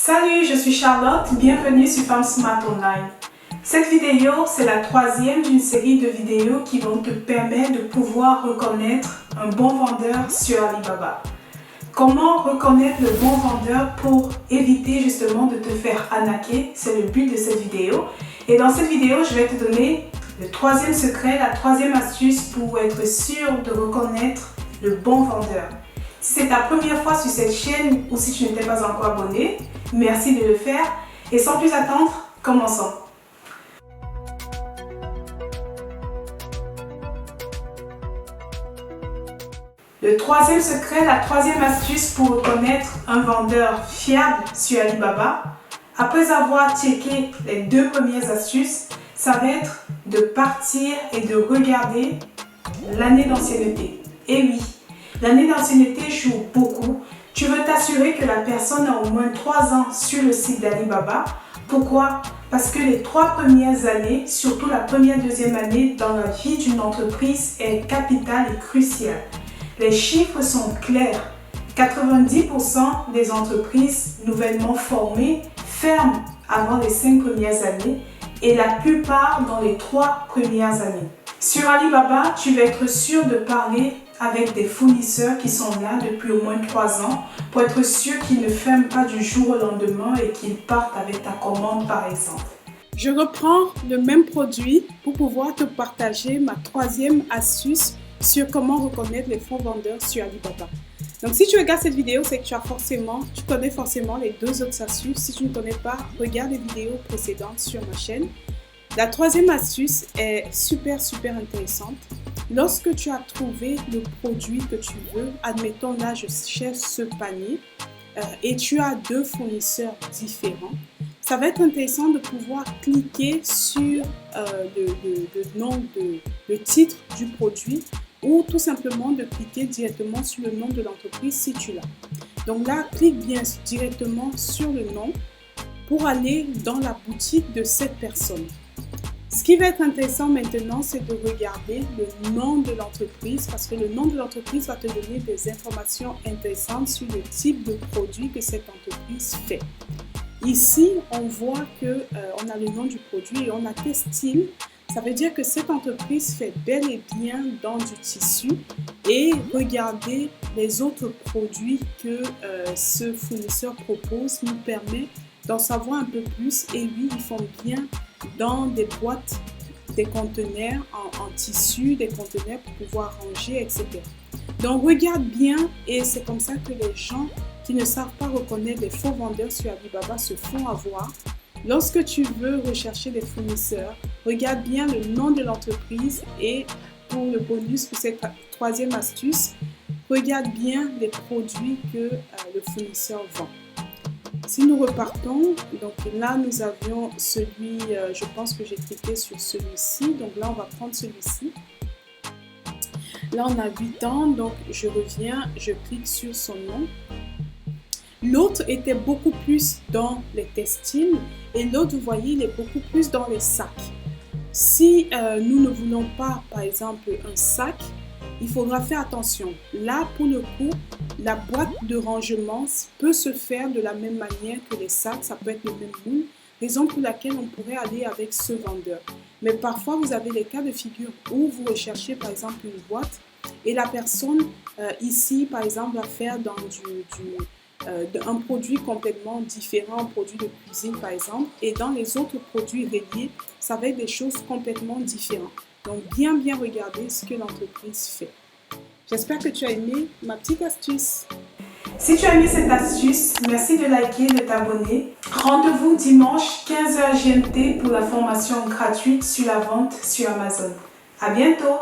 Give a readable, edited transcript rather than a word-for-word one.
Salut, je suis Charlotte, bienvenue sur Femme Smart Online. Cette vidéo, c'est la troisième d'une série de vidéos qui vont te permettre de pouvoir reconnaître un bon vendeur sur Alibaba. Comment reconnaître le bon vendeur pour éviter justement de te faire arnaquer, c'est le but de cette vidéo. Et dans cette vidéo, je vais te donner le troisième secret, la troisième astuce pour être sûr de reconnaître le bon vendeur. Si c'est ta première fois sur cette chaîne ou si tu n'étais pas encore abonné, merci de le faire. Et sans plus attendre, commençons. Le troisième secret, la troisième astuce pour reconnaître un vendeur fiable sur Alibaba, après avoir checké les deux premières astuces, ça va être de partir et de regarder l'année d'ancienneté. Et oui, l'année d'ancienneté joue beaucoup. Tu veux t'assurer que la personne a au moins 3 ans sur le site d'Alibaba. Pourquoi? Parce que les 3 premières années, surtout la première, deuxième année dans la vie d'une entreprise est capitale et cruciale. Les chiffres sont clairs. 90% des entreprises nouvellement formées ferment avant les 5 premières années et la plupart dans les 3 premières années. Sur Alibaba, tu vas être sûr de parler avec des fournisseurs qui sont là depuis au moins 3 ans pour être sûr qu'ils ne ferment pas du jour au lendemain et qu'ils partent avec ta commande par exemple. Je reprends le même produit pour pouvoir te partager ma troisième astuce sur comment reconnaître les faux vendeurs sur Alibaba. Donc si tu regardes cette vidéo, c'est que tu connais forcément les deux autres astuces. Si tu ne connais pas, regarde les vidéos précédentes sur ma chaîne. La troisième astuce est super intéressante. Lorsque tu as trouvé le produit que tu veux, admettons là je cherche ce panier et tu as 2 fournisseurs différents, ça va être intéressant de pouvoir cliquer sur le titre du produit ou tout simplement de cliquer directement sur le nom de l'entreprise si tu l'as. Donc là, clique bien directement sur le nom pour aller dans la boutique de cette personne. Ce qui va être intéressant maintenant, c'est de regarder le nom de l'entreprise parce que le nom de l'entreprise va te donner des informations intéressantes sur le type de produit que cette entreprise fait. Ici, on voit qu'on a le nom du produit et on a textile. Ça veut dire que cette entreprise fait bel et bien dans du tissu et regardez les autres produits que ce fournisseur propose nous permet d'en savoir un peu plus. Et oui, ils font bien dans des boîtes, des conteneurs en tissu, des conteneurs pour pouvoir ranger, etc. Donc regarde bien et c'est comme ça que les gens qui ne savent pas reconnaître les faux vendeurs sur Alibaba se font avoir. Lorsque tu veux rechercher des fournisseurs, regarde bien le nom de l'entreprise et pour le bonus pour cette troisième astuce, regarde bien les produits que le fournisseur vend. Si nous repartons, donc là nous avions celui, je pense que j'ai cliqué sur celui-ci, donc là on va prendre celui-ci. Là on a 8 ans, donc je reviens, je clique sur son nom. L'autre était beaucoup plus dans les textiles et l'autre, vous voyez, il est beaucoup plus dans les sacs. Si nous ne voulons pas, par exemple, un sac, il faudra faire attention. Là, pour le coup, la boîte de rangement peut se faire de la même manière que les sacs, ça peut être le même moule, raison pour laquelle on pourrait aller avec ce vendeur. Mais parfois, vous avez les cas de figure où vous recherchez, par exemple, une boîte et la personne, ici, par exemple, va faire dans un produit complètement différent, un produit de cuisine par exemple, et dans les autres produits reliés, ça va être des choses complètement différentes. Donc bien regarder ce que l'entreprise fait. J'espère que tu as aimé ma petite astuce. Si tu as aimé cette astuce, merci de liker, de t'abonner. Rendez-vous dimanche 15h GMT pour la formation gratuite sur la vente sur Amazon. À bientôt!